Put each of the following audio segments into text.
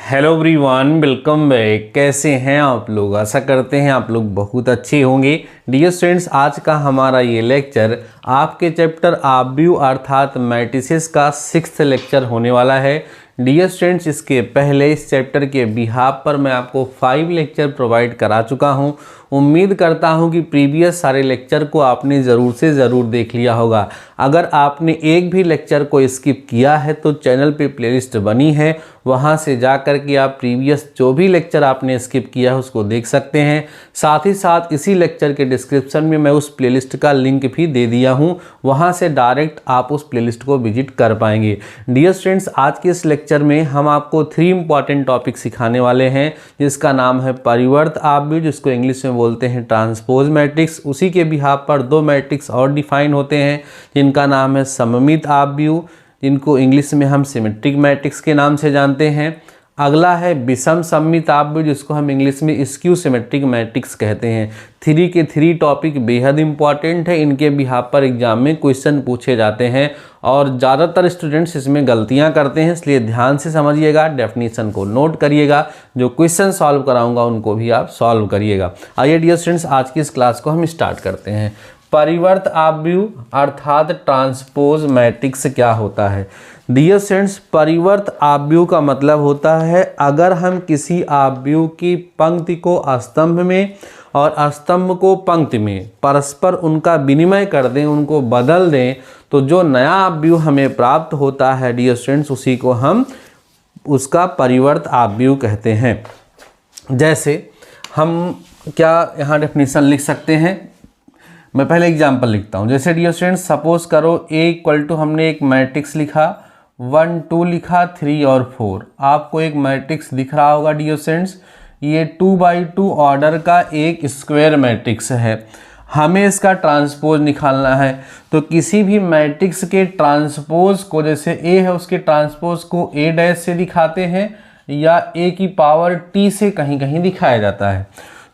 Hello everyone, welcome back. कैसे हैं आप लोग? आशा करते हैं आप लोग बहुत अच्छे होंगे। डियर स्टूडेंट्स, आज का हमारा ये लेक्चर आपके चैप्टर आव्यूह अर्थात मैट्रिसेस का 6th लेक्चर होने वाला है। डियर स्टूडेंट्स, इसके पहले इस चैप्टर के बिहाफ पर मैं आपको 5 लेक्चर प्रोवाइड करा चुका हूँ। उम्मीद करता हूँ कि प्रीवियस सारे लेक्चर को आपने ज़रूर से ज़रूर देख लिया होगा। अगर आपने एक भी लेक्चर को स्किप किया है तो चैनल पे प्लेलिस्ट बनी है, वहाँ से जा कर के आप प्रीवियस जो भी लेक्चर आपने स्किप किया है उसको देख सकते हैं। साथ ही साथ इसी लेक्चर के डिस्क्रिप्शन में मैं उस प्लेलिस्ट का लिंक भी दे दिया हूँ, वहाँ से डायरेक्ट आप उस प्लेलिस्ट को विजिट कर पाएंगे। डियर स्टूडेंट्स, आज के इस लेक्चर में हम आपको 3 इंपॉर्टेंट टॉपिक सिखाने वाले हैं, जिसका नाम है परिवर्त आव्यूह, जिसको इंग्लिश में बोलते हैं ट्रांसपोज मैट्रिक्स। उसी के बिहाफ पर 2 मैट्रिक्स और डिफाइन होते हैं, जिनका नाम है सममित आव्यूह, जिनको इंग्लिश में हम सिमेट्रिक मैट्रिक्स के नाम से जानते हैं। अगला है विषम सममित आव्यूह, जिसको हम इंग्लिश में स्क्यू सिमेट्रिक मैट्रिक्स कहते हैं। 3 के 3 टॉपिक बेहद इंपॉर्टेंट है। इनके बिहाफ पर एग्जाम में क्वेश्चन पूछे जाते हैं और ज़्यादातर स्टूडेंट्स इसमें गलतियां करते हैं, इसलिए ध्यान से समझिएगा, डेफिनेशन को नोट करिएगा, जो क्वेश्चन सॉल्व कराऊंगा उनको भी आप सॉल्व करिएगा। आइए डियर स्टूडेंट्स, आज की इस क्लास को हम स्टार्ट करते हैं। परिवर्त आव्यूह अर्थात ट्रांसपोज मैट्रिक्स क्या होता है? डियर स्टूडेंट्स, परिवर्त आव्यूह का मतलब होता है अगर हम किसी आव्यूह की पंक्ति को स्तंभ में और स्तंभ को पंक्ति में परस्पर उनका विनिमय कर दें, उनको बदल दें, तो जो नया आव्यूह हमें प्राप्त होता है डियर स्टूडेंट्स, उसी को हम उसका परिवर्त आव्यूह कहते हैं। जैसे हम क्या यहाँ डेफिनेशन लिख सकते हैं? मैं पहले एग्जाम्पल लिखता हूँ। जैसे डियर स्टूडेंट्स, सपोज करो A इक्वल टू हमने एक मैट्रिक्स लिखा, 1 2 लिखा, 3 और 4। आपको एक मैट्रिक्स दिख रहा होगा डियर स्टूडेंट्स, ये 2x2 ऑर्डर का एक स्क्वायर मैट्रिक्स है। हमें इसका ट्रांसपोज निकालना है, तो किसी भी मैट्रिक्स के ट्रांसपोज को, जैसे A है उसके ट्रांसपोज को A डैश से दिखाते हैं या A की पावर T से कहीं कहीं दिखाया जाता है।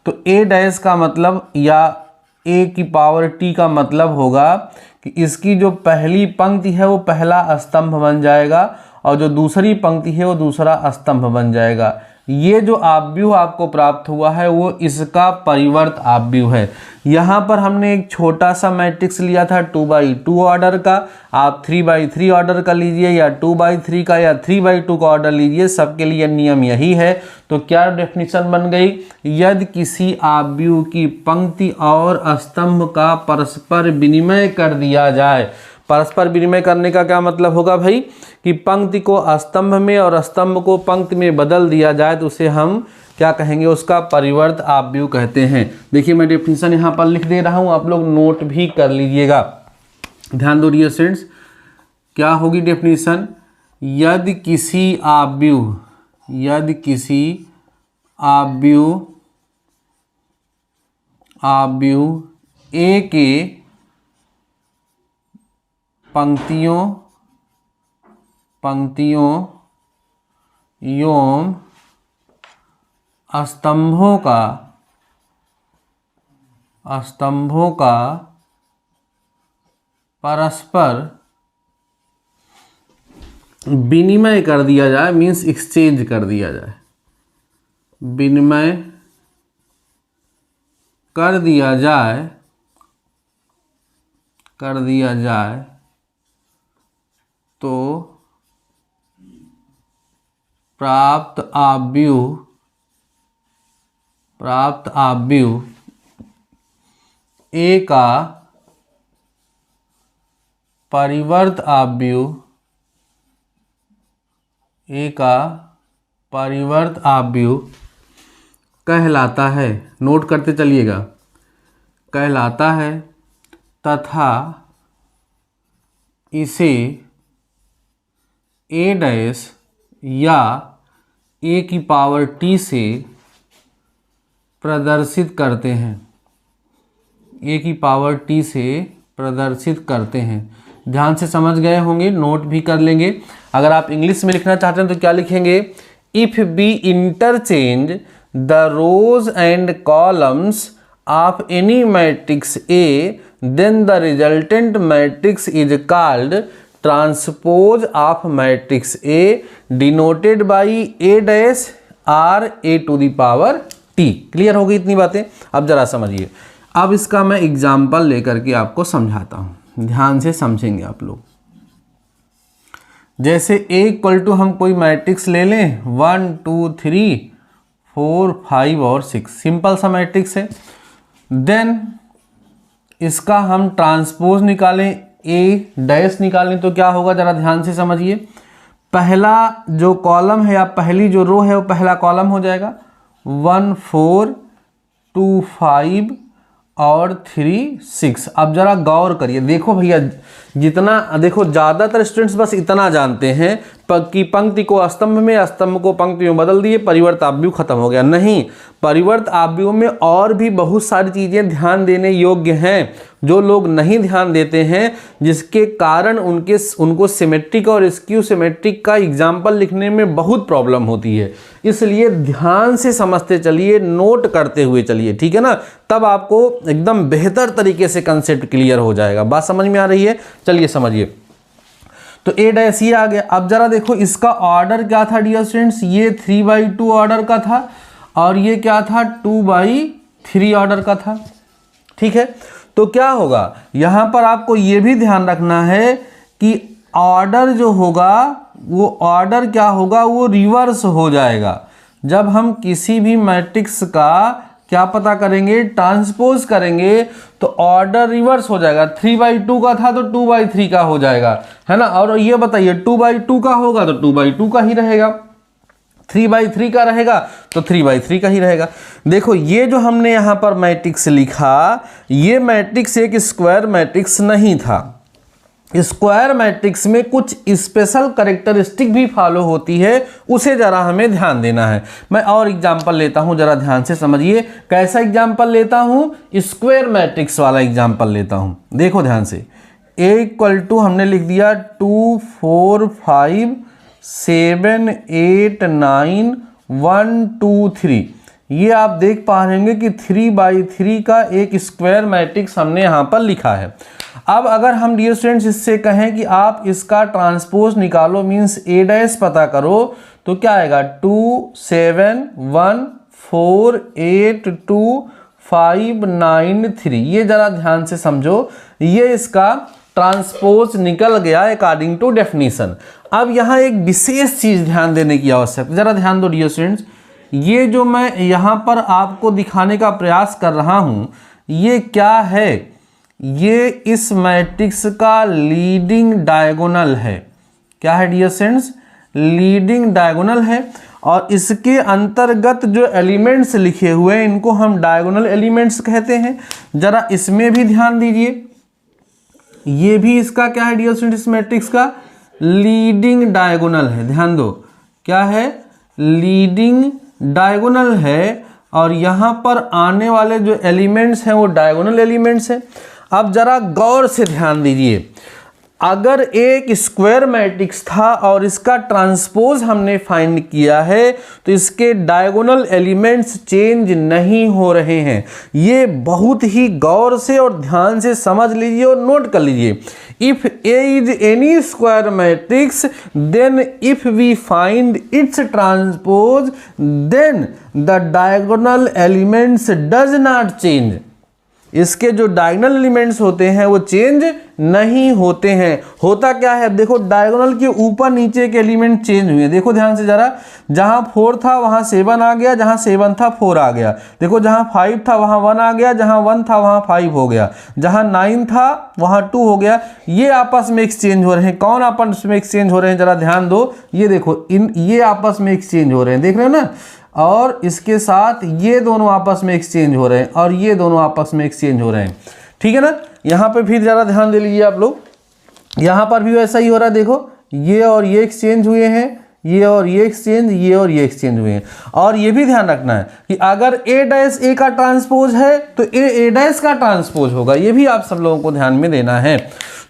तो A डैश का मतलब या A की पावर T का मतलब होगा कि इसकी जो पहली पंक्ति है वो पहला स्तंभ बन जाएगा और जो दूसरी पंक्ति है वो दूसरा स्तंभ बन जाएगा। ये जो आव्यूह आपको प्राप्त हुआ है वो इसका परिवर्त आव्यूह है। यहाँ पर हमने एक छोटा सा मैट्रिक्स लिया था 2x2 ऑर्डर का, आप 3x3 ऑर्डर का लीजिए या 2x3 का या 3x2 का ऑर्डर लीजिए, सबके लिए नियम यही है। तो क्या डेफिनेशन बन गई? यदि किसी आव्यूह की पंक्ति और स्तंभ का परस्पर विनिमय कर दिया जाए। परस्पर विनिमय करने का क्या मतलब होगा भाई? कि पंक्ति को स्तंभ में और स्तंभ को पंक्ति में बदल दिया जाए, तो उसे हम क्या कहेंगे? उसका परिवर्त आव्यूह कहते हैं। देखिए मैं डेफिनेशन यहाँ पर लिख दे रहा हूँ, आप लोग नोट भी कर लीजिएगा। ध्यान दो डियर स्टूडेंट्स, क्या होगी डेफिनेशन? यदि किसी आव्यूह A के पंक्तियों एवं स्तंभों का परस्पर विनिमय कर दिया जाए, मीन्स एक्सचेंज कर दिया जाए, विनिमय कर दिया जाए तो प्राप्त आव्यूह A का परिवर्त आव्यूह कहलाता है। नोट करते चलिएगा, कहलाता है, तथा इसे A डैश या A की पावर T से प्रदर्शित करते हैं। A की पावर T से प्रदर्शित करते हैं। ध्यान से समझ गए होंगे, नोट भी कर लेंगे। अगर आप इंग्लिश में लिखना चाहते हैं तो क्या लिखेंगे? If be interchange the rows and columns of any matrix A, then the resultant matrix is called transpose of matrix A denoted by A dash or A to the power T. Clear हो गई इतनी बातें? अब जरा समझिए, अब इसका मैं एग्जाम्पल लेकर के आपको समझाता हूं, ध्यान से समझेंगे आप लोग। जैसे A इक्वल टू हम कोई मैट्रिक्स ले लें 1 2 3 4 5 और 6, सिंपल सा मैट्रिक्स है। देन इसका हम ट्रांसपोज निकालें, ए डैश निकालें तो क्या होगा, जरा ध्यान से समझिए। पहला जो कॉलम है या पहली जो रो है वो पहला कॉलम हो जाएगा, 1 4 2 5 और 3 6। अब जरा गौर करिए, देखो भैया जितना देखो, ज़्यादातर स्टूडेंट्स बस इतना जानते हैं कि पंक्ति को स्तंभ में, स्तंभ को पंक्ति में बदल दिए, परिवर्त आव्यूह खत्म हो गया। नहीं, परिवर्त आव्यूह में और भी बहुत सारी चीज़ें ध्यान देने योग्य हैं जो लोग नहीं ध्यान देते हैं, जिसके कारण उनको सिमेट्रिक और स्क्यू सिमेट्रिक का एग्जाम्पल लिखने में बहुत प्रॉब्लम होती है। इसलिए ध्यान से समझते चलिए, नोट करते हुए चलिए, ठीक है ना, तब आपको एकदम बेहतर तरीके से कंसेप्ट क्लियर हो जाएगा। बात समझ में आ रही है? चलिए समझिए। तो ए डैश ये आ गया। अब जरा देखो इसका ऑर्डर क्या था डियर स्टूडेंट्स, ये 3/2 ऑर्डर का था और ये क्या था 2/3 ऑर्डर का था, ठीक है। तो क्या होगा, यहां पर आपको ये भी ध्यान रखना है कि ऑर्डर जो होगा वो ऑर्डर क्या होगा, वो रिवर्स हो जाएगा। जब हम किसी भी मैट्रिक्स का क्या पता करेंगे, ट्रांसपोज करेंगे, तो ऑर्डर रिवर्स हो जाएगा। 3/2 का था तो 2/3 का हो जाएगा, है ना। और ये बताइए 2/2 का होगा तो 2/2 का ही रहेगा, 3/3 का रहेगा तो 3/3 का ही रहेगा। देखो ये जो हमने यहां पर मैट्रिक्स लिखा, ये मैट्रिक्स एक स्क्वायर मैट्रिक्स नहीं था। स्क्वायर मैट्रिक्स में कुछ स्पेशल कैरेक्टरिस्टिक भी फॉलो होती है, उसे जरा हमें ध्यान देना है। मैं और एग्जांपल लेता हूं, जरा ध्यान से समझिए। कैसा एग्जांपल लेता हूं, स्क्वायर मैट्रिक्स वाला एग्जांपल लेता हूं। देखो ध्यान से, A इक्वल टू हमने लिख दिया 2 4 5 7 8 9 1 2 3। ये आप देख पा रहे होंगे कि 3/3 का एक स्क्वायर मैट्रिक्स हमने यहाँ पर लिखा है। अब अगर हम डियर स्टूडेंट्स इससे कहें कि आप इसका ट्रांसपोज निकालो, मीन्स ए डैश पता करो, तो क्या आएगा 2 7 1 4 8 2 5 9 3। ये जरा ध्यान से समझो, ये इसका ट्रांसपोज निकल गया अकॉर्डिंग टू डेफिनेशन। अब यहाँ एक विशेष चीज ध्यान देने की आवश्यकता, जरा ध्यान दो डियर स्टूडेंट्स। ये जो मैं यहाँ पर आपको दिखाने का प्रयास कर रहा हूँ, ये क्या है, ये इस मैट्रिक्स का लीडिंग डायगोनल है। क्या है डियर स्टूडेंट्स, लीडिंग डायगोनल है। और इसके अंतर्गत जो एलिमेंट्स लिखे हुए हैं इनको हम डायगोनल एलिमेंट्स कहते हैं। जरा इसमें भी ध्यान दीजिए, ये भी इसका क्या है डियर स्टूडेंट्स, इस मैट्रिक्स का लीडिंग डायगोनल है। ध्यान दो, क्या है, लीडिंग डायगोनल है। और यहाँ पर आने वाले जो एलिमेंट्स हैं वो डायगोनल एलिमेंट्स हैं। अब जरा गौर से ध्यान दीजिए, अगर एक स्क्वायर मैट्रिक्स था और इसका ट्रांसपोज हमने फाइंड किया है, तो इसके डायगोनल एलिमेंट्स चेंज नहीं हो रहे हैं। ये बहुत ही गौर से और ध्यान से समझ लीजिए और नोट कर लीजिए। If A is any square matrix, then if we find its transpose, then the diagonal elements does not change. इसके जो डायगोनल एलिमेंट्स होते हैं वो चेंज नहीं होते हैं। होता क्या है, अब देखो डायगोनल के ऊपर नीचे के एलिमेंट चेंज हुए। देखो ध्यान से जरा, जहां 4 था वहां 7 आ गया, जहां 7 था 4 आ गया। देखो जहां 5 था वहां 1 आ गया, जहां 1 था वहां 5 हो गया, जहां 9 था वहां 2 हो गया। ये आपस में एक्सचेंज हो रहे हैं। कौन आपस में एक्सचेंज हो रहे हैं, जरा ध्यान दो। ये देखो ये आपस में एक्सचेंज हो रहे हैं, देख रहे हो ना। और इसके साथ ये दोनों आपस में एक्सचेंज हो रहे हैं और ये दोनों आपस में एक्सचेंज हो रहे हैं, ठीक है ना। यहाँ पे फिर ज़रा ध्यान दे लीजिए आप लोग, यहाँ पर भी वैसा ही हो रहा है। देखो ये और ये एक्सचेंज हुए हैं, ये और ये एक्सचेंज, ये और ये एक्सचेंज हुए हैं। और ये भी ध्यान रखना है कि अगर A डैश A का ट्रांसपोज है तो A A डैश का ट्रांसपोज होगा। ये भी आप सब लोगों को ध्यान में देना है।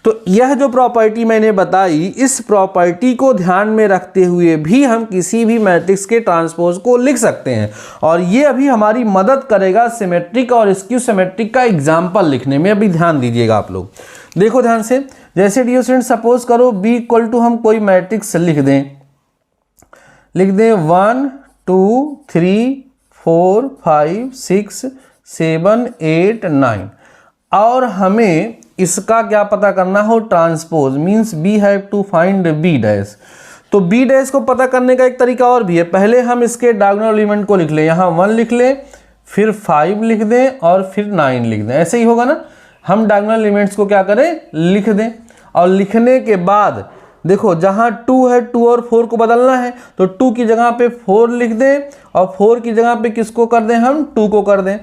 तो यह जो प्रॉपर्टी मैंने बताई, इस प्रॉपर्टी को ध्यान में रखते हुए भी हम किसी भी मैट्रिक्स के ट्रांसपोज को लिख सकते हैं, और ये अभी हमारी मदद करेगा सिमेट्रिक और स्क्यू सिमेट्रिक का एग्जाम्पल लिखने में। अभी ध्यान दीजिएगा आप लोग, देखो ध्यान से। जैसे डियर स्टूडेंट सपोज करो B इक्वल टू हम कोई मैट्रिक्स लिख दें 1 2 3 4 5 6 7 8 9, और हमें इसका क्या पता करना हो, transpose, means we have to find B dash. तो बी डैश को पता करने का एक तरीका और भी है। पहले हम इसके डायगोनल एलिमेंट को लिख लें, यहाँ 1 लिख लें, फिर 5 लिख दें और फिर 9 लिख दें। ऐसे ही होगा ना, हम डायगोनल एलिमेंट्स को क्या करें, लिख दें। और लिखने के बाद देखो जहाँ 2 है, 2 और 4 को बदलना है, तो 2 की जगह पे 4 लिख दें, और 4 की जगह पे किसको कर दें, हम 2 को कर दें।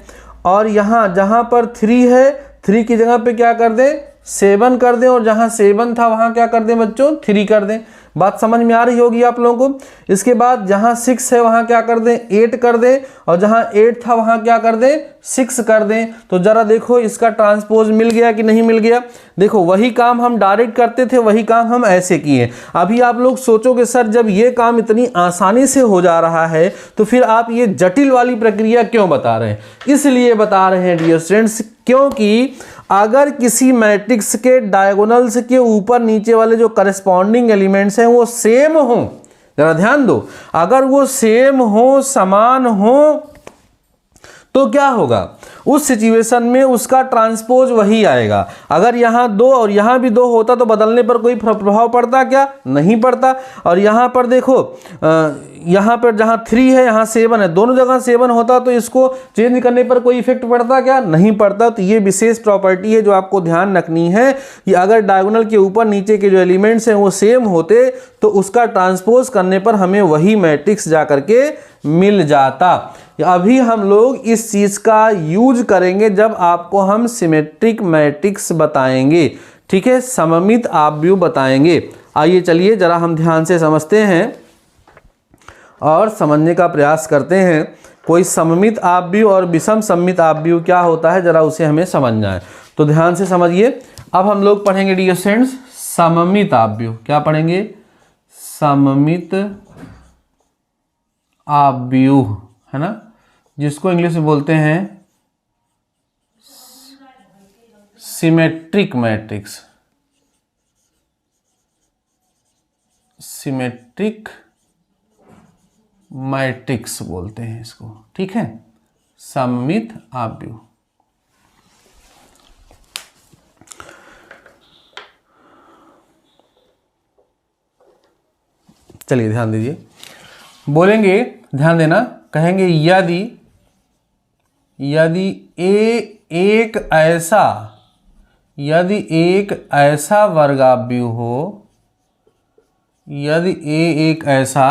और यहाँ जहाँ पर 3 है, 3 की जगह पे क्या कर दें, 7 कर दें, और जहाँ 7 था वहाँ क्या कर दें बच्चों, 3 कर दें। बात समझ में आ रही होगी आप लोगों को। इसके बाद जहाँ 6 है वहाँ क्या कर दें, 8 कर दें, और जहाँ 8 था वहाँ क्या कर दें, 6 कर दें। तो जरा देखो इसका ट्रांसपोज मिल गया कि नहीं मिल गया। देखो वही काम हम डायरेक्ट करते थे, वही काम हम ऐसे किए। अभी आप लोग सोचोगे सर जब ये काम इतनी आसानी से हो जा रहा है तो फिर आप ये जटिल वाली प्रक्रिया क्यों बता रहे हैं। इसलिए बता रहे हैं डियर स्टूडेंट्स, क्योंकि अगर किसी मैट्रिक्स के डायगोनल्स के ऊपर नीचे वाले जो करस्पॉन्डिंग एलिमेंट्स हैं वो सेम हो, जरा ध्यान दो, अगर वो सेम हो, समान हो, तो क्या होगा, उस सिचुएशन में उसका ट्रांसपोज वही आएगा। अगर यहाँ 2 और यहाँ भी 2 होता तो बदलने पर कोई प्रभाव पड़ता क्या, नहीं पड़ता। और यहाँ पर देखो, यहाँ पर जहाँ 3 है यहाँ 7 है, दोनों जगह 7 होता तो इसको चेंज करने पर कोई इफेक्ट पड़ता क्या, नहीं पड़ता। तो ये विशेष प्रॉपर्टी है जो आपको ध्यान रखनी है कि अगर डायगोनल के ऊपर नीचे के जो एलिमेंट्स हैं वो सेम होते तो उसका ट्रांसपोज करने पर हमें वही मैट्रिक्स जा करके मिल जाता। अभी हम लोग इस चीज़ का यूज करेंगे जब आपको हम सिमेट्रिक मैट्रिक्स बताएंगे, ठीक है, सममित आव्यूह बताएंगे। आइए चलिए जरा हम ध्यान से समझते हैं और समझने का प्रयास करते हैं। कोई सममित आव्यूह और विषम सममित आव्यूह क्या होता है, जरा उसे हमें समझना है। तो ध्यान से समझिए। अब हम लोग पढ़ेंगे डियर स्टूडेंट्स सममित आव्यूह। क्या पढ़ेंगे, सममित आव्यूह, है ना, जिसको इंग्लिश में बोलते हैं सिमेट्रिक मैट्रिक्स। सिमेट्रिक मैट्रिक्स बोलते हैं इसको, ठीक है, सममित आव्यूह। चलिए ध्यान दीजिए, बोलेंगे, ध्यान देना, कहेंगे यदि एक ऐसा वर्गाव्यूह हो, यदि एक ऐसा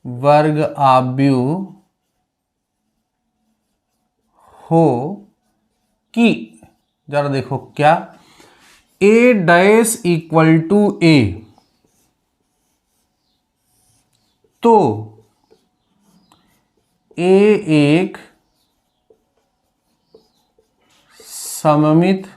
वर्गाव्यूह हो कि, जरा देखो क्या, ए डैश इक्वल टू ए, तो ए एक सममित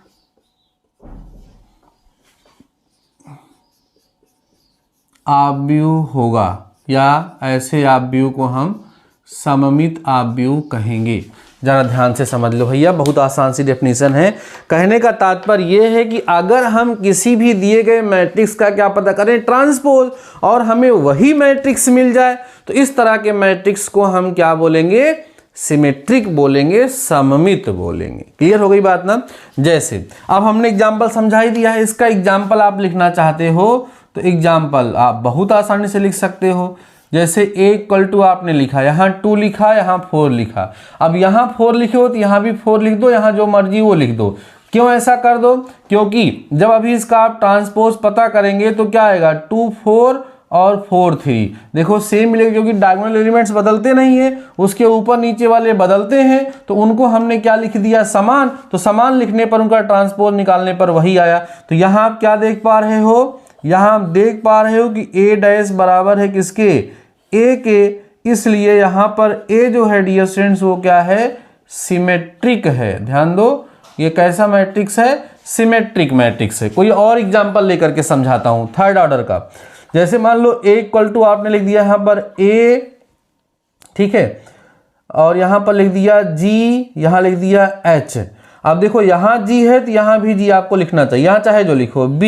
आव्यूह होगा, या ऐसे आव्यूह को हम सममित आव्यूह कहेंगे। जरा ध्यान से समझ लो भैया, बहुत आसान सी डेफिनेशन है। कहने का तात्पर्य यह है कि अगर हम किसी भी दिए गए मैट्रिक्स का क्या पता करें, ट्रांसपोज, और हमें वही मैट्रिक्स मिल जाए, तो इस तरह के मैट्रिक्स को हम क्या बोलेंगे, सिमेट्रिक बोलेंगे, सममित बोलेंगे। क्लियर हो गई बात ना। जैसे अब हमने एग्जाम्पल समझा ही दिया है, इसका एग्जाम्पल आप लिखना चाहते हो तो एग्जाम्पल आप बहुत आसानी से लिख सकते हो। जैसे ए इक्वल टू आपने लिखा, यहाँ 2 लिखा, यहाँ 4 लिखा। अब यहाँ 4 लिखे हो तो यहाँ भी 4 लिख दो, यहाँ जो मर्जी वो लिख दो। क्यों ऐसा कर दो, क्योंकि जब अभी इसका आप ट्रांसपोज पता करेंगे तो क्या आएगा, 2 4 और 4 3, देखो सेम मिलेगा, क्योंकि डायगोनल एलिमेंट्स बदलते नहीं है, उसके ऊपर नीचे वाले बदलते हैं, तो उनको हमने क्या लिख दिया, समान। तो समान लिखने पर उनका ट्रांसपोज निकालने पर वही आया। तो यहाँ आप क्या देख पा रहे हो, यहाँ आप देख पा रहे हो कि ए डैश बराबर है किसके, ए के, इसलिए यहाँ पर ए जो है डियर स्टूडेंट्स वो क्या है, सिमेट्रिक है। ध्यान दो, ये कैसा मैट्रिक्स है? सिमेट्रिक मैट्रिक्स है। कोई और एग्जांपल लेकर के समझाता हूं थर्ड ऑर्डर का। जैसे मान लो A इक्वल टू आपने लिख दिया यहां पर A, ठीक है, और यहां पर लिख दिया G, यहां लिख दिया H। अब देखो यहां G है तो यहां भी G आपको लिखना चाहिए, यहां चाहे जो लिखो B,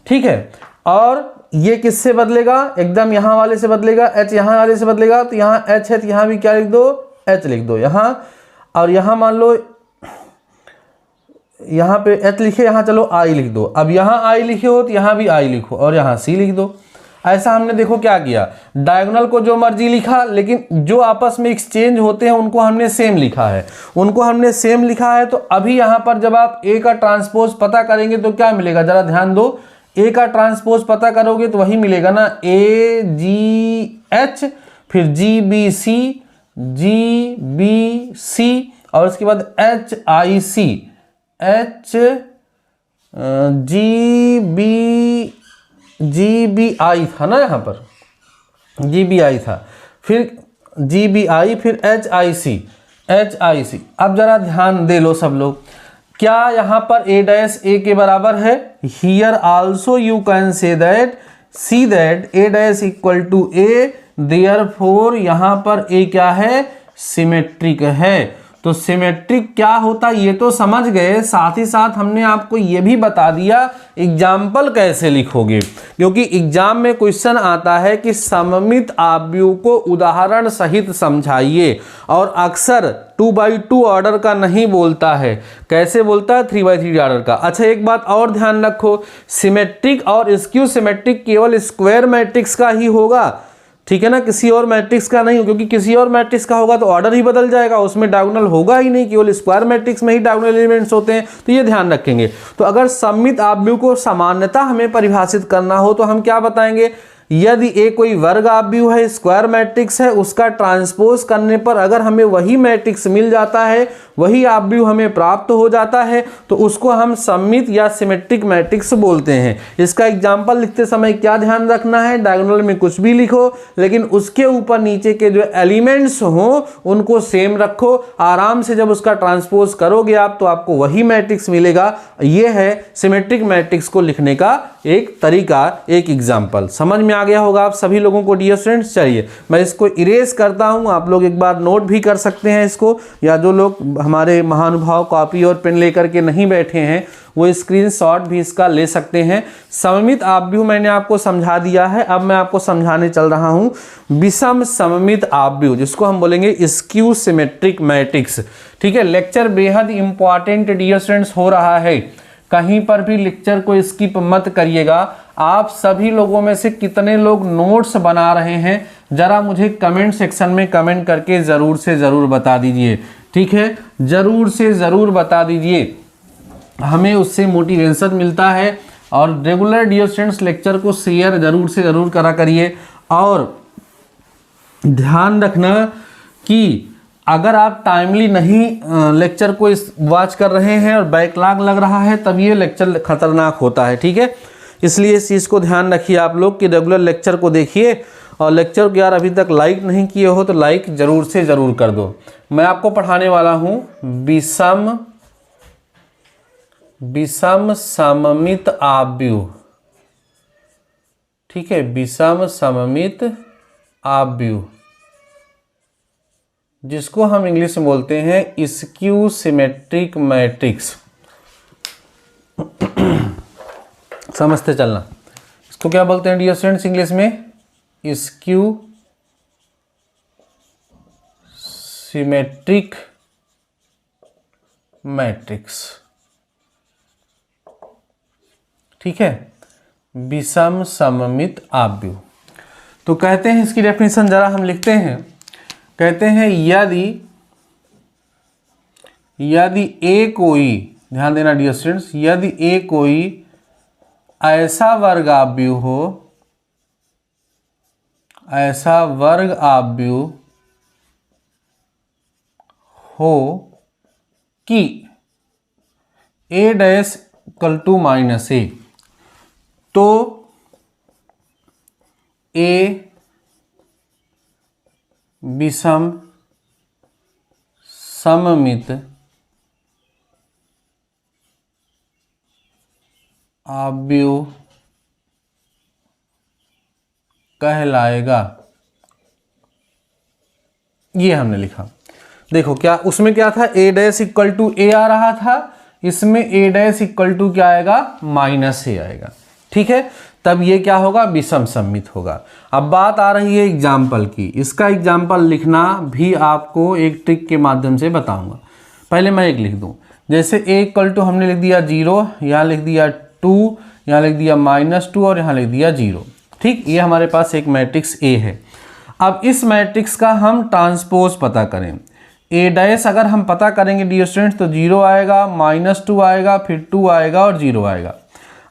ठीक है। और ये किससे बदलेगा? एकदम यहां वाले से बदलेगा, H यहां वाले से बदलेगा, तो यहां H है तो यहां भी क्या लिख दो? H लिख दो यहां। और यहां मान लो यहां पे H लिखे, यहां चलो I लिख दो। अब यहां I लिखे हो तो यहां भी I लिखो और यहां C लिख दो। ऐसा हमने देखो क्या किया, डायगोनल को जो मर्जी लिखा, लेकिन जो आपस में एक्सचेंज होते हैं उनको हमने सेम लिखा है, उनको हमने सेम लिखा है। तो अभी यहां पर जब आप A का ट्रांसपोज पता करेंगे तो क्या मिलेगा? जरा ध्यान दो, A का ट्रांसपोज पता करोगे तो वही मिलेगा ना, AGH, फिर GBC और उसके बाद HIC, GBI था ना, यहाँ पर GBI था, फिर GBI, फिर HIC। अब जरा ध्यान दे लो सब लोग, क्या यहाँ पर A डैश A के बराबर है? Here also you can say that, see that A dash equal to A, therefore यहाँ पर A क्या है? सिमेट्रिक है। तो सिमेट्रिक क्या होता ये तो समझ गए, साथ ही साथ हमने आपको ये भी बता दिया एग्जाम्पल कैसे लिखोगे, क्योंकि एग्जाम में क्वेश्चन आता है कि सममित आव्यूह को उदाहरण सहित समझाइए, और अक्सर 2x2 ऑर्डर का नहीं बोलता है, कैसे बोलता है? 3x3 ऑर्डर का। अच्छा एक बात और ध्यान रखो, सिमेट्रिक और स्क्यू सिमेट्रिक केवल स्क्वायर मैट्रिक्स का ही होगा, ठीक है ना, किसी और मैट्रिक्स का नहीं, क्योंकि किसी और मैट्रिक्स का होगा तो ऑर्डर ही बदल जाएगा, उसमें डायगोनल होगा ही नहीं, केवल स्क्वायर मैट्रिक्स में ही डायगोनल एलिमेंट्स होते हैं, तो ये ध्यान रखेंगे। तो अगर सममित आव्यूह को सामान्यता हमें परिभाषित करना हो तो हम क्या बताएंगे? यदि A कोई वर्ग आव्यूह है, स्क्वायर मैट्रिक्स है, उसका ट्रांसपोज करने पर अगर हमें वही मैट्रिक्स मिल जाता है, वही आव्यूह हमें प्राप्त हो जाता है, तो उसको हम सममित या सिमेट्रिक मैट्रिक्स बोलते हैं। इसका एग्जाम्पल लिखते समय क्या ध्यान रखना है? डायगोनल में कुछ भी लिखो, लेकिन उसके ऊपर नीचे के जो एलिमेंट्स हों उनको सेम रखो। आराम से जब उसका ट्रांसपोज करोगे आप तो आपको वही मैट्रिक्स मिलेगा। ये है सिमेट्रिक मैट्रिक्स को लिखने का एक तरीका, एक एग्जाम्पल। समझ में आ गया होगा आप सभी लोगों को डियर स्टूडेंट्स। चलिए मैं इसको इरेज करता हूं, आप लोग एक बार नोट भी कर सकते हैं इसको, या जो लोग हमारे महानुभाव कॉपी और पेन लेकर के नहीं बैठे हैं वो स्क्रीनशॉट भी इसका ले सकते हैं। सममित आव्यूह मैंने आपको समझा दिया है, अब मैं आपको समझाने चल रहा हूं विषम सममित आव्यूह, जिसको हम बोलेंगे स्क्यू सिमेट्रिक मैट्रिक्स। ठीक है, लेक्चर बेहद इंपॉर्टेंट डियर स्टूडेंट्स हो रहा है, कहीं पर भी लेक्चर को स्किप मत करिएगा। आप सभी लोगों में से कितने लोग नोट्स बना रहे हैं जरा मुझे कमेंट सेक्शन में कमेंट करके ज़रूर से ज़रूर बता दीजिए। ठीक है, ज़रूर से ज़रूर बता दीजिए, हमें उससे मोटिवेशन मिलता है। और रेगुलर डियर स्टूडेंट्स लेक्चर को शेयर ज़रूर से ज़रूर करा करिए। और ध्यान रखना कि अगर आप टाइमली नहीं लेक्चर को वॉच कर रहे हैं और बैकलॉग लग रहा है तब ये लेक्चर खतरनाक होता है। ठीक है, इसलिए इस चीज़ को ध्यान रखिए आप लोग कि रेगुलर लेक्चर को देखिए। और लेक्चर को यार अभी तक लाइक नहीं किए हो तो लाइक ज़रूर से ज़रूर कर दो। मैं आपको पढ़ाने वाला हूँ विषम सममित आव्यूह। ठीक है, विषम सममित आव्यूह, जिसको हम इंग्लिश में बोलते हैं स्क्यू सिमेट्रिक मैट्रिक्स। समझते चलना, इसको क्या बोलते हैं डियर स्टूडेंट्स इंग्लिश में? Skew symmetric matrix. ठीक है, विषम सममित आव्यूह। तो कहते हैं इसकी डेफिनेशन जरा हम लिखते हैं। कहते हैं यदि A कोई, ध्यान देना डियर स्टूडेंट्स, यदि A कोई ऐसा वर्ग आव्यूह हो, ऐसा वर्ग आव्यूह हो कि A dash equal to minus A, तो A विषम सममित आव्यूह कहलाएगा, ये हमने लिखा। देखो क्या उसमें क्या था, a डैश इक्वल टू ए आ रहा था, इसमें a डैश इक्वल टू क्या आएगा, माइनस ए आएगा। ठीक है, तब ये क्या होगा, विषम सममित होगा। अब बात आ रही है एग्जाम्पल की। इसका एग्जाम्पल लिखना भी आपको एक ट्रिक के माध्यम से बताऊंगा। पहले मैं एक लिख दूं, जैसे a इक्वल टू हमने लिख दिया 0, यहाँ लिख दिया 2, यहाँ लिख दिया -2 और यहाँ लिख दिया 0। ठीक, ये हमारे पास एक मैट्रिक्स A है। अब इस मैट्रिक्स का हम ट्रांसपोज पता करें। A डैश अगर हम पता करेंगे डियर स्टूडेंट्स तो 0 आएगा, -2 आएगा, फिर 2 आएगा और 0 आएगा।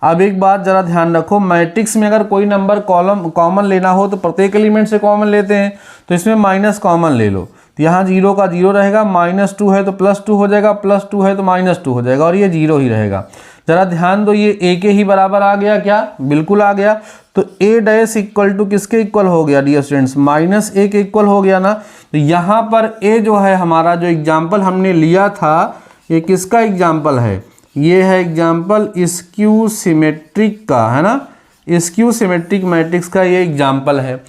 अब एक बात जरा ध्यान रखो, मैट्रिक्स में अगर कोई नंबर कॉलम कॉमन लेना हो तो प्रत्येक एलिमेंट से कॉमन लेते हैं, तो इसमें माइनस कॉमन ले लो, तो यहाँ 0 का 0 रहेगा, -2 है तो +2 हो जाएगा, +2 है तो -2 हो जाएगा और ये 0 ही रहेगा। जरा ध्यान दो, ये a के ही बराबर आ गया क्या, बिल्कुल आ गया। तो a डैश इक्वल टू किसके इक्वल हो गया डियर स्टूडेंट्स, -a के इक्वल हो गया ना। तो यहाँ पर a जो है हमारा जो एग्जाम्पल हमने लिया था, ये किसका एग्जाम्पल है, ये है एग्जाम्पल स्क्यू सिमेट्रिक का, है ना, स्क्यू सिमेट्रिक मैट्रिक्स का ये एग्जाम्पल है।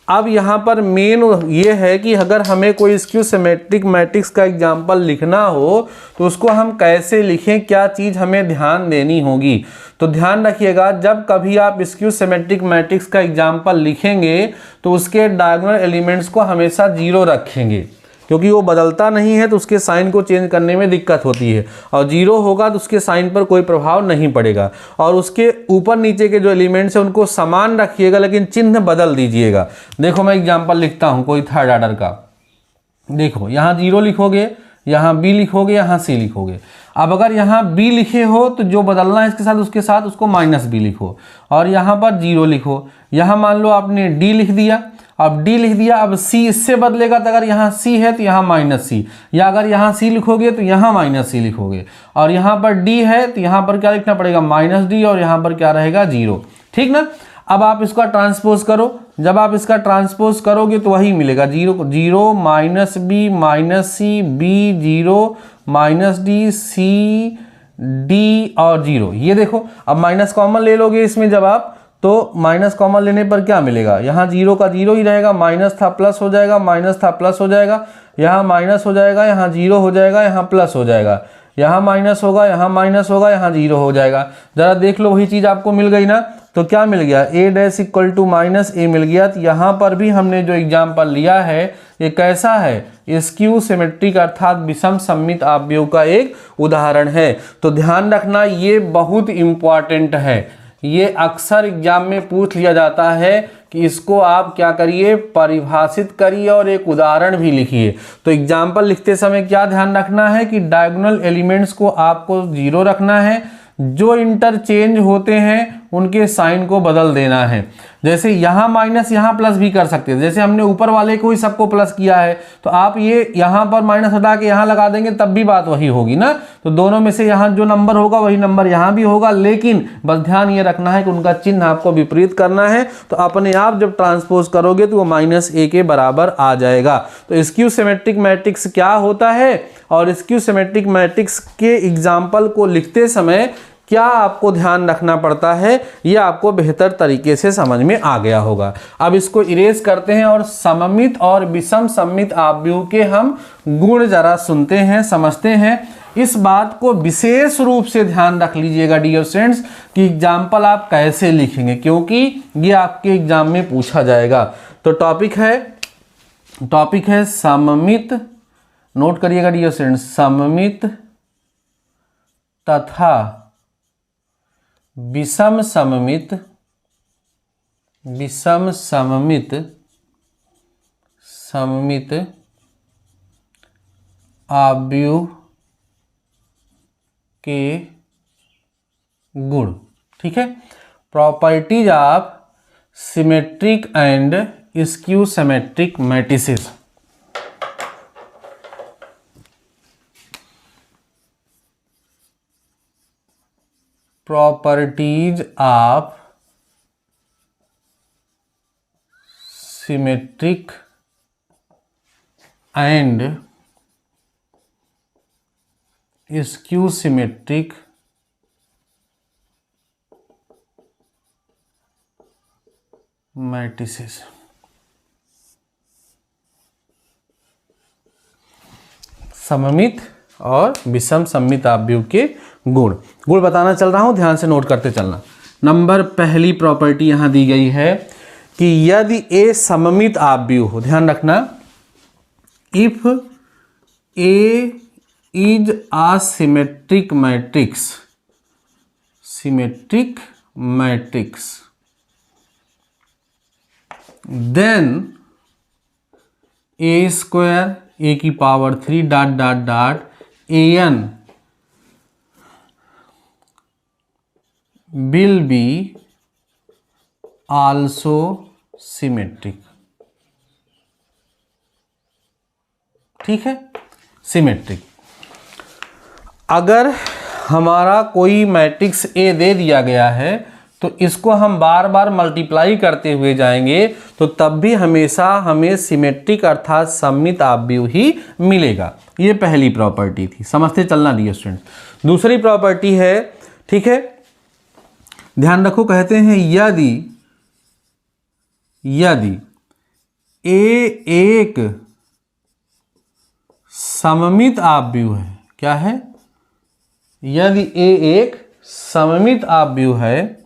अब यहाँ पर मेन ये है कि अगर हमें कोई स्क्यू सिमेट्रिक मैट्रिक्स का एग्जाम्पल लिखना हो तो उसको हम कैसे लिखें, क्या चीज़ हमें ध्यान देनी होगी। तो ध्यान रखिएगा, जब कभी आप स्क्यू सिमेट्रिक मैट्रिक्स का एग्जाम्पल लिखेंगे तो उसके डायगोनल एलिमेंट्स को हमेशा 0 रखेंगे, क्योंकि वो बदलता नहीं है तो उसके साइन को चेंज करने में दिक्कत होती है, और 0 होगा तो उसके साइन पर कोई प्रभाव नहीं पड़ेगा। और उसके ऊपर नीचे के जो एलिमेंट्स हैं उनको समान रखिएगा लेकिन चिन्ह बदल दीजिएगा। देखो मैं एग्जांपल लिखता हूँ कोई थर्ड ऑर्डर का। देखो यहाँ 0 लिखोगे, यहाँ B लिखोगे, यहाँ C लिखोगे। अब अगर यहाँ B लिखे हो तो जो बदलना है इसके साथ उसके साथ उसको -B लिखो, और यहाँ पर 0 लिखो। यहाँ मान लो आपने D लिख दिया, अब D लिख दिया, अब C इससे बदलेगा, तो अगर यहाँ C है तो यहाँ -C, या अगर यहाँ C लिखोगे तो यहाँ -C लिखोगे, और यहाँ पर D है तो यहाँ पर क्या लिखना पड़ेगा, -D, और यहाँ पर क्या रहेगा 0। ठीक ना। अब आप इसका ट्रांसपोज करो, जब आप इसका ट्रांसपोज करोगे तो वही मिलेगा, 0 -B -C B 0 -D C D और 0। ये देखो, अब माइनस कॉमन ले लोगे इसमें जब आप, तो माइनस कॉमन लेने पर क्या मिलेगा, यहाँ 0 का 0 ही रहेगा, माइनस था प्लस हो जाएगा, माइनस था प्लस हो जाएगा, यहाँ माइनस हो जाएगा, यहाँ 0 हो जाएगा, यहाँ प्लस हो जाएगा, यहाँ माइनस होगा, यहाँ माइनस होगा, यहाँ 0 हो जाएगा। जरा देख लो, वही चीज़ आपको मिल गई ना। तो क्या मिल गया, a dash equal to -a मिल गया। तो यहाँ पर भी हमने जो एग्जाम्पल लिया है ये कैसा है, स्क्यू सिमेट्रिक अर्थात विषम सममित आव्यूह का एक उदाहरण है। तो ध्यान रखना, ये बहुत इंपॉर्टेंट है, ये अक्सर एग्जाम में पूछ लिया जाता है कि इसको आप क्या करिए, परिभाषित करिए और एक उदाहरण भी लिखिए। तो एग्जाम्पल लिखते समय क्या ध्यान रखना है कि डायगोनल एलिमेंट्स को आपको 0 रखना है, जो इंटरचेंज होते हैं उनके साइन को बदल देना है। जैसे यहाँ माइनस यहाँ प्लस भी कर सकते हैं, जैसे हमने ऊपर वाले को ही सबको प्लस किया है तो आप ये यहाँ पर माइनस हटा के यहाँ लगा देंगे तब भी बात वही होगी ना। तो दोनों में से यहाँ जो नंबर होगा वही नंबर यहाँ भी होगा, लेकिन बस ध्यान ये रखना है कि उनका चिन्ह आपको विपरीत करना है। तो अपने आप जब ट्रांसपोज करोगे तो वो -a के बराबर आ जाएगा। तो स्क्यू सिमेट्रिक मैट्रिक्स क्या होता है और स्क्यू सिमेट्रिक मैट्रिक्स के एग्जाम्पल को लिखते समय क्या आपको ध्यान रखना पड़ता है, यह आपको बेहतर तरीके से समझ में आ गया होगा। अब इसको इरेज करते हैं और सममित और विषम सममित आव्यूह के हम गुण जरा सुनते हैं, समझते हैं। इस बात को विशेष रूप से ध्यान रख लीजिएगा डियर स्टूडेंट्स कि एग्जाम्पल आप कैसे लिखेंगे, क्योंकि ये आपके एग्जाम में पूछा जाएगा। तो टॉपिक है सममित, नोट करिएगा डियर स्टूडेंट्स, सममित तथा विषम सममित आव्यूह के गुण। ठीक है, properties of symmetric and skew symmetric matrices. Properties of symmetric and skew symmetric matrices. सममित और विषम सममित आव्यूह के गुण बताना चल रहा हूं, ध्यान से नोट करते चलना। नंबर पहली प्रॉपर्टी यहां दी गई है कि यदि ए सममित आव्यूह हो, ध्यान रखना, if A is a symmetric matrix, symmetric matrix, then A square A की power 3 dot dot dot an will be also symmetric। ठीक है, सिमेट्रिक। अगर हमारा कोई मैट्रिक्स ए दे दिया गया है तो इसको हम बार बार मल्टीप्लाई करते हुए जाएंगे तो तब भी हमेशा हमें सिमेट्रिक अर्थात सममित आव्यूह ही मिलेगा। ये पहली प्रॉपर्टी थी, समझते चलना डियर स्टूडेंट्स। दूसरी प्रॉपर्टी है, ठीक है, ध्यान रखो, कहते हैं यदि ए एक सममित आव्यूह है, क्या है, यदि ए एक सममित आव्यूह है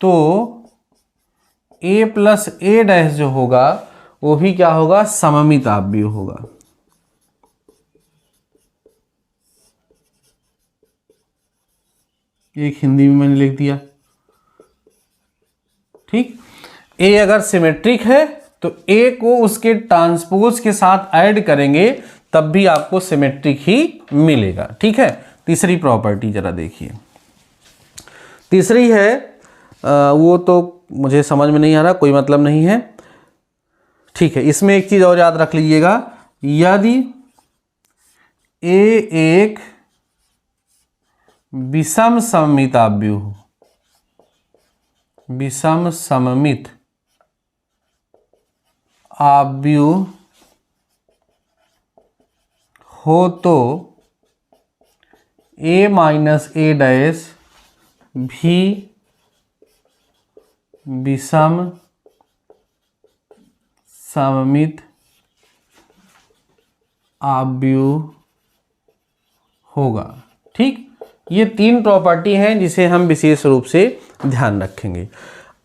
तो a प्लस ए डैश जो होगा वो भी क्या होगा, सममित आव्यूह होगा। एक हिंदी में मैंने लिख दिया, ठीक। a अगर सिमेट्रिक है तो a को उसके ट्रांसपोज के साथ ऐड करेंगे तब भी आपको सिमेट्रिक ही मिलेगा। ठीक है, तीसरी प्रॉपर्टी जरा देखिए। तीसरी है वो तो मुझे समझ में नहीं आ रहा, कोई मतलब नहीं है, ठीक है। इसमें एक चीज और याद रख लीजिएगा, यदि ए एक विषम सममित आव्यूह हो, विषम सममित आव्यूह हो तो a माइनस ए डैश भी विषम सममित आव्यूह होगा। ठीक, ये तीन प्रॉपर्टी हैं जिसे हम विशेष रूप से ध्यान रखेंगे।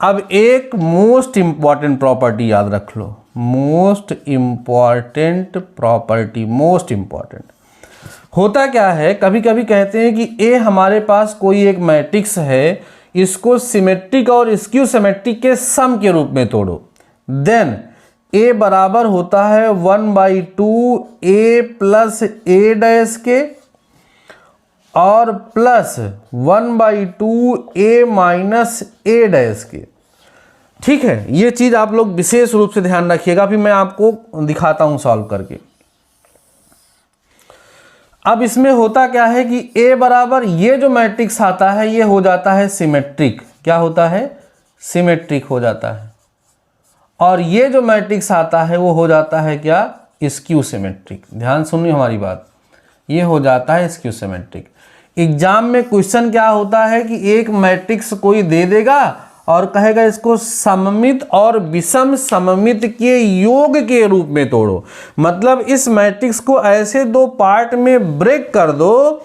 अब एक मोस्ट इंपॉर्टेंट प्रॉपर्टी याद रख लो, most important property, most important. होता क्या है, कभी कभी कहते हैं कि ए हमारे पास कोई एक मैट्रिक्स है, इसको सिमेट्रिक और स्क्यू सिमेट्रिक के सम के रूप में तोड़ो, देन ए बराबर होता है 1/2 ए प्लस ए डैश के और प्लस 1/2 ए माइनस ए डैश के। ठीक है, ये चीज आप लोग विशेष रूप से ध्यान रखिएगा, फिर मैं आपको दिखाता हूं सॉल्व करके। अब इसमें होता क्या है कि A बराबर ये जो मैट्रिक्स आता है ये हो जाता है सिमेट्रिक। क्या होता है, सिमेट्रिक हो जाता है। और ये जो मैट्रिक्स आता है वो हो जाता है क्या, स्क्यू सिमेट्रिक। ध्यान सुनिए हमारी बात, ये हो जाता है स्क्यू सिमेट्रिक। एग्जाम में क्वेश्चन क्या होता है कि एक मैट्रिक्स कोई दे देगा और कहेगा इसको सममित और विषम सममित के योग के रूप में तोड़ो। मतलब इस मैट्रिक्स को ऐसे दो पार्ट में ब्रेक कर दो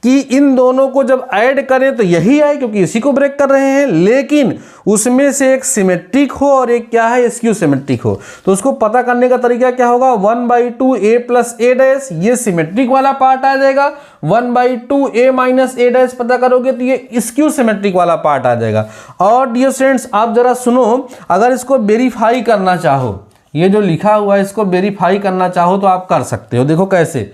कि इन दोनों को जब ऐड करें तो यही आए, क्योंकि इसी को ब्रेक कर रहे हैं, लेकिन उसमें से एक सिमेट्रिक हो और एक क्या है, स्क्यू सिमेट्रिक हो। तो उसको पता करने का तरीका क्या होगा, 1/2 ए प्लस ए डैश, ये सिमेट्रिक वाला पार्ट आ जाएगा। 1/2 ए माइनस ए डैश पता करोगे तो ये स्क्यू सिमेट्रिक वाला पार्ट आ जाएगा। और डियर स्टूडेंट्स आप जरा सुनो, अगर इसको वेरीफाई करना चाहो, ये जो लिखा हुआ है इसको वेरीफाई करना चाहो तो आप कर सकते हो। देखो कैसे,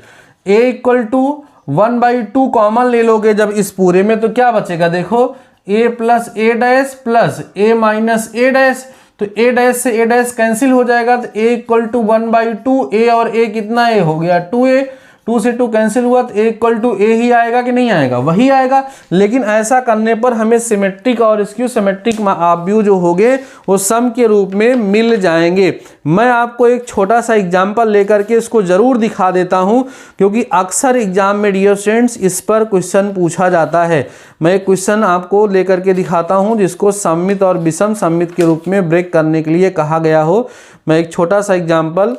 a इक्वल टू 1/2 कॉमन ले लोगे जब इस पूरे में तो क्या बचेगा, देखो a plus A dash plus a minus A dash, तो a डैश से a डैश कैंसिल हो जाएगा, तो a इक्वल टू 1/2 a और a कितना a हो गया 2a, 2 से 2 कैंसिल हुआ तो A ही आएगा कि नहीं आएगा, वही आएगा। लेकिन ऐसा करने पर हमें सिमेट्रिक और स्क्यू सिमेट्रिक आव्यूह जो होंगे वो सम के रूप में मिल जाएंगे। मैं आपको एक छोटा सा एग्जाम्पल लेकर के इसको जरूर दिखा देता हूं, क्योंकि अक्सर एग्जाम में डियर स्टूडेंट्स इस पर क्वेश्चन पूछा जाता है। मैं एक क्वेश्चन आपको लेकर के दिखाता हूं जिसको सममित और विषम सममित के रूप में ब्रेक करने के लिए कहा गया हो। मैं एक छोटा सा एग्जाम्पल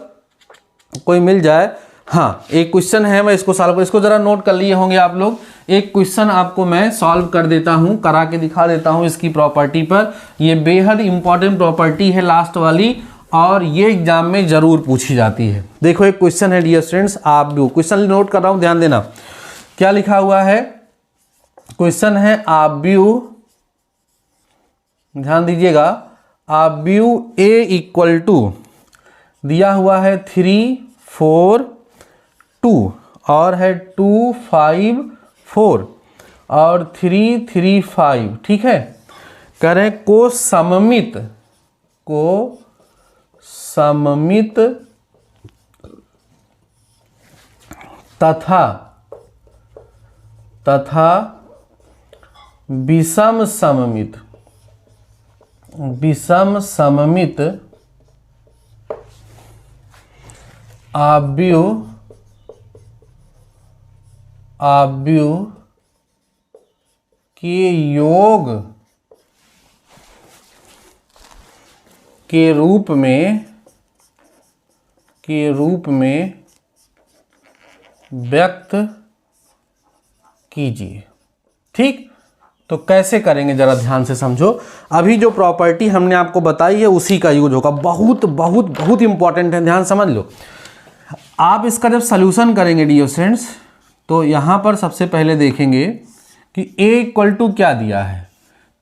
कोई मिल जाए। हाँ, एक क्वेश्चन है, मैं इसको सॉल्व, इसको जरा नोट कर लिए होंगे आप लोग। एक क्वेश्चन आपको मैं सॉल्व कर देता हूं, करा के दिखा देता हूं इसकी प्रॉपर्टी पर। ये बेहद इंपॉर्टेंट प्रॉपर्टी है लास्ट वाली, और ये एग्जाम में जरूर पूछी जाती है। देखो एक क्वेश्चन है डियर स्टूडेंट्स, आप भी क्वेश्चन नोट कर रहा हूं, ध्यान देना क्या लिखा हुआ है। क्वेश्चन है आव्यूह, ध्यान दीजिएगा, आव्यूह A इक्वल टू दिया हुआ है 3, 4, 2 और है 2, 5, 4 और 3, 3, 5, ठीक है। करें को सममित तथा विषम सममित आव्यूह के योग के रूप में व्यक्त कीजिए। ठीक, तो कैसे करेंगे जरा ध्यान से समझो। अभी जो प्रॉपर्टी हमने आपको बताई है उसी का यूज होगा, बहुत बहुत बहुत इंपॉर्टेंट है, ध्यान समझ लो। आप इसका जब सॉल्यूशन करेंगे डियर स्टूडेंट्स, तो यहाँ पर सबसे पहले देखेंगे कि A इक्वल टू क्या दिया है,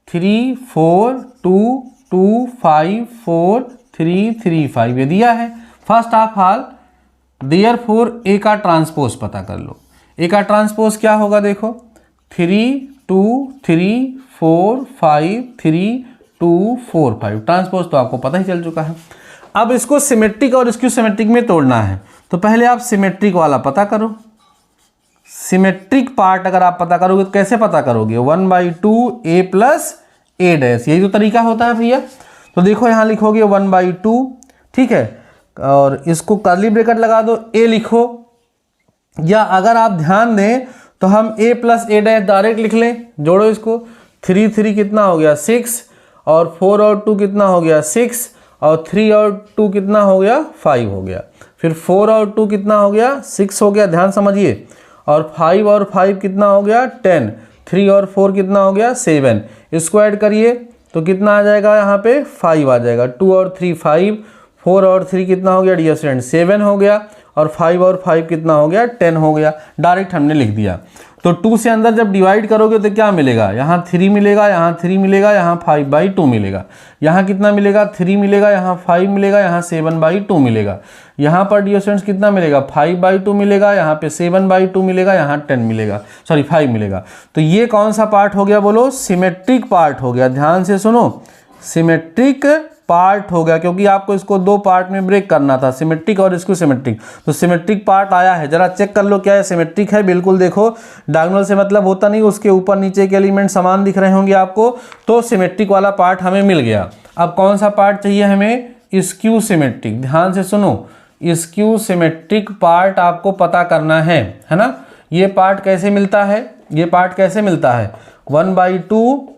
3, 4, 2, 2, 5, 4, 3, 3, 5 ये दिया है। First of all therefore A का ट्रांसपोज पता कर लो। A का ट्रांसपोज क्या होगा, देखो 3, 2, 3, 4, 5, 3, 2, 4, 5 ट्रांसपोज तो आपको पता ही चल चुका है। अब इसको सिमेट्रिक और स्क्यू सिमेट्रिक में तोड़ना है, तो पहले आप सिमेट्रिक वाला पता करो। सिमेट्रिक पार्ट अगर आप पता करोगे तो कैसे पता करोगे, 1/2 A प्लस A डैश, यही तो तरीका होता है भैया। तो देखो यहाँ लिखोगे 1/2, ठीक है, और इसको कर्ली ब्रैकेट लगा दो, A लिखो, या अगर आप ध्यान दें तो हम A plus A dash direct लिख लें। जोड़ो इसको, 3, 3 कितना हो गया 6, और 4 और 2 कितना हो गया 6, और 3 और 2 कितना हो गया 5 हो गया। फिर 4 और 2 कितना हो गया 6 हो गया, ध्यान समझिए, और 5 और 5 कितना हो गया 10, 3 और 4 कितना हो गया 7। इसको ऐड करिए तो कितना आ जाएगा, यहाँ पे 5 आ जाएगा। 2 और 3 5, 4 और 3 कितना हो गया डियर स्टूडेंट 7 हो गया, और 5 और 5 कितना हो गया 10 हो गया। डायरेक्ट हमने लिख दिया। तो 2 से अंदर जब डिवाइड करोगे तो क्या मिलेगा, यहाँ 3 मिलेगा, यहाँ 3 मिलेगा, यहाँ 5/2 मिलेगा। यहाँ कितना मिलेगा 3 मिलेगा, यहाँ 5 मिलेगा, यहाँ 7/2 मिलेगा। यहाँ पर डियर स्टूडेंट्स कितना मिलेगा 5/2 मिलेगा, यहाँ पे 7/2 मिलेगा, यहाँ 10 मिलेगा, सॉरी 5 मिलेगा। तो ये कौन सा पार्ट हो गया बोलो, सिमेट्रिक पार्ट हो गया। ध्यान से सुनो, सिमेट्रिक पार्ट हो गया, क्योंकि आपको इसको 2 पार्ट में ब्रेक करना था, सिमेट्रिक और इसको सिमेट्रिक। तो सिमेट्रिक पार्ट आया है, जरा चेक कर लो क्या है, सिमेट्रिक है बिल्कुल। देखो डायगोनल से मतलब होता नहीं, उसके ऊपर नीचे के एलिमेंट समान दिख रहे होंगे आपको, तो सिमेट्रिक वाला पार्ट हमें मिल गया। अब कौन सा पार्ट चाहिए हमें, स्क्यू सिमेट्रिक। ध्यान से सुनो, स्क्यू सिमेट्रिक पार्ट आपको पता करना है ना। ये पार्ट कैसे मिलता है, ये पार्ट कैसे मिलता है, 1/2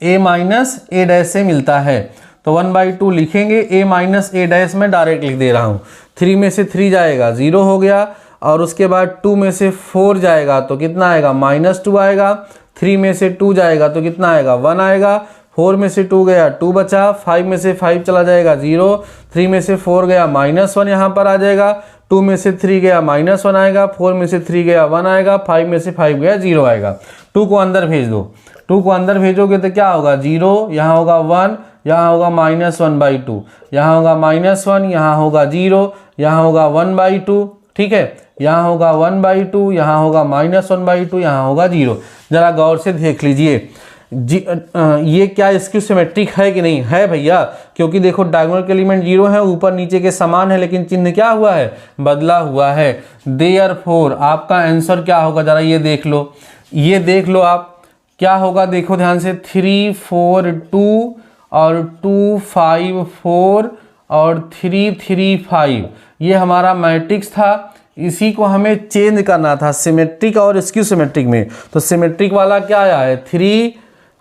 A माइनस A डैश से मिलता है। तो 1/2 लिखेंगे, A माइनस A डैश में डायरेक्ट लिख दे रहा हूँ। 3 में से 3 जाएगा 0 हो गया, और उसके बाद 2 में से 4 जाएगा तो कितना आएगा -2 आएगा। 3 में से 2 जाएगा तो कितना आएगा 1 आएगा। 4 में से 2 गया 2 बचा, 5 में से 5 चला जाएगा 0, 3 में से 4 गया -1 यहाँ पर आ जाएगा, 2 में से 3 गया -1 आएगा, 4 में से 3 गया 1 आएगा, 5 में से 5 गया 0 आएगा। 2 को अंदर भेज दो, 2 को अंदर भेजोगे तो क्या होगा 0, यहाँ होगा 1, यहाँ होगा -1/2, यहाँ होगा -1, यहाँ होगा 0, यहाँ होगा 1/2, ठीक है, यहाँ होगा 1/2, यहाँ होगा -1/2, यहाँ होगा 0। जरा गौर से देख लीजिए, ये क्या स्क्यू सिमेट्रिक है कि नहीं है भैया, क्योंकि देखो डायगोनल के एलिमेंट 0 है, ऊपर नीचे के समान है, लेकिन चिन्ह क्या हुआ है, बदला हुआ है। देयरफॉर आपका आंसर क्या होगा, जरा ये देख लो, ये देख लो आप क्या होगा, देखो ध्यान से, 3 4 2 और 2 5 4 और 3 3 5, ये हमारा मैट्रिक्स था। इसी को हमें चेंज करना था सिमेट्रिक और स्क्यू सिमेट्रिक में। तो सिमेट्रिक वाला क्या आया है, 3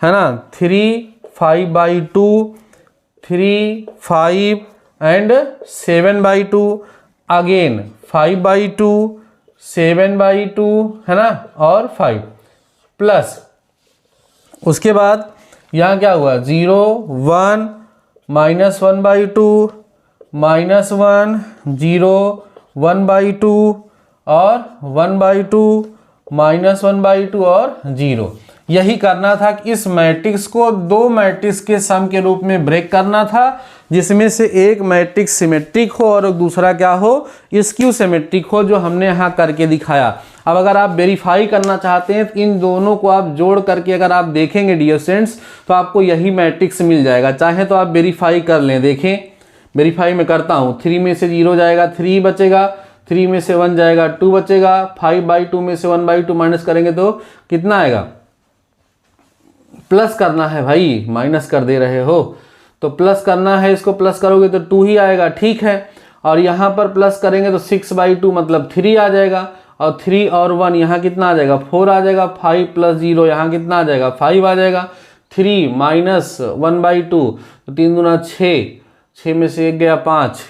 है ना, 3 5/2 3 5 एंड 7/2, अगेन 5/2 7/2 है ना, और 5 प्लस उसके बाद यहाँ क्या हुआ, 0 1 -1/2 -1 0 1/2 और 1/2 -1/2 और 0। यही करना था कि इस मैट्रिक्स को दो मैट्रिक्स के सम के रूप में ब्रेक करना था, जिसमें से एक मैट्रिक्स सिमेट्रिक हो और दूसरा क्या हो, स्क्यू सिमेट्रिक हो, जो हमने यहाँ करके दिखाया। अब अगर आप वेरीफाई करना चाहते हैं तो इन दोनों को आप जोड़ करके अगर आप देखेंगे डियर स्टूडेंट्स, तो आपको यही मैट्रिक्स मिल जाएगा। चाहे तो आप वेरीफाई कर लें, देखें, वेरीफाई मैं करता हूँ। 3 में से 0 जाएगा, 3 बचेगा, 3 में से 1 जाएगा, 2 बचेगा, 5/2 में से 1/2 माइनस करेंगे तो कितना आएगा, प्लस करना है भाई, माइनस कर दे रहे हो तो प्लस करना है, इसको प्लस करोगे तो 2 ही आएगा, ठीक है। और यहाँ पर प्लस करेंगे तो 6/2 मतलब 3 आ जाएगा, और 3 और 1 यहाँ कितना आ जाएगा, 4 आ जाएगा, 5 + 0 यहाँ कितना आ जाएगा, 5 आ जाएगा, 3 - 1/2 तो 3 दूना 6, 6 में से 1 गया 5,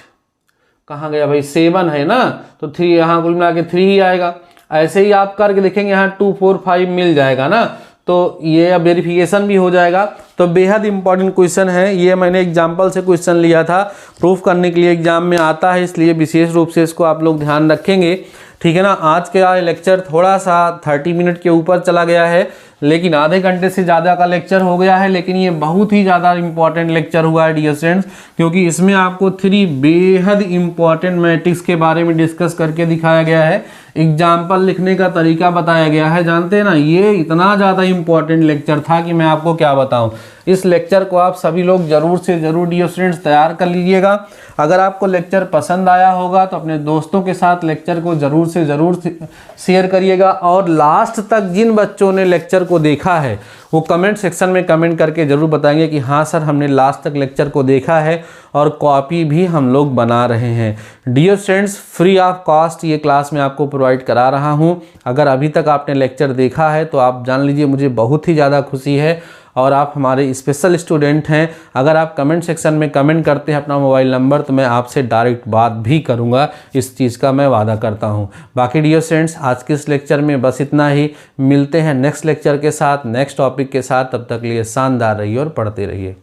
कहाँ गया भाई, 7 है ना, तो 3 यहाँ कुल मिला के 3 ही आएगा। ऐसे ही आप करके देखेंगे, यहाँ 2 4 5 मिल जाएगा ना, तो ये अब वेरिफिकेशन भी हो जाएगा। तो बेहद इंपॉर्टेंट क्वेश्चन है ये, मैंने एग्जाम्पल से क्वेश्चन लिया था, प्रूफ करने के लिए एग्जाम में आता है, इसलिए विशेष रूप से इसको आप लोग ध्यान रखेंगे, ठीक है ना। आज का लेक्चर थोड़ा सा 30 मिनट के ऊपर चला गया है, लेकिन आधे घंटे से ज़्यादा का लेक्चर हो गया है, लेकिन ये बहुत ही ज़्यादा इंपॉर्टेंट लेक्चर हुआ है डियर स्टूडेंट्स, क्योंकि इसमें आपको 3 बेहद इंपॉर्टेंट मैट्रिक्स के बारे में डिस्कस करके दिखाया गया है, एग्जाम्पल लिखने का तरीका बताया गया है। जानते हैं ना, ये इतना ज़्यादा इंपॉर्टेंट लेक्चर था कि मैं आपको क्या बताऊं। इस लेक्चर को आप सभी लोग जरूर से जरूर डियर स्टूडेंट्स तैयार कर लीजिएगा। अगर आपको लेक्चर पसंद आया होगा तो अपने दोस्तों के साथ लेक्चर को जरूर से जरूर शेयर करिएगा, और लास्ट तक जिन बच्चों ने लेक्चर को देखा है वो कमेंट सेक्शन में कमेंट करके ज़रूर बताएंगे कि हाँ सर, हमने लास्ट तक लेक्चर को देखा है और कॉपी भी हम लोग बना रहे हैं। Dear students, free of cost ये क्लास मैं आपको प्रोवाइड करा रहा हूँ। अगर अभी तक आपने लेक्चर देखा है तो आप जान लीजिए मुझे बहुत ही ज़्यादा खुशी है, और आप हमारे स्पेशल स्टूडेंट हैं। अगर आप कमेंट सेक्शन में कमेंट करते हैं अपना मोबाइल नंबर, तो मैं आपसे डायरेक्ट बात भी करूंगा, इस चीज़ का मैं वादा करता हूं। बाकी डियर स्टूडेंट्स, आज के इस लेक्चर में बस इतना ही। मिलते हैं नेक्स्ट लेक्चर के साथ, नेक्स्ट टॉपिक के साथ। तब तक के लिए शानदार रहिए और पढ़ते रहिए।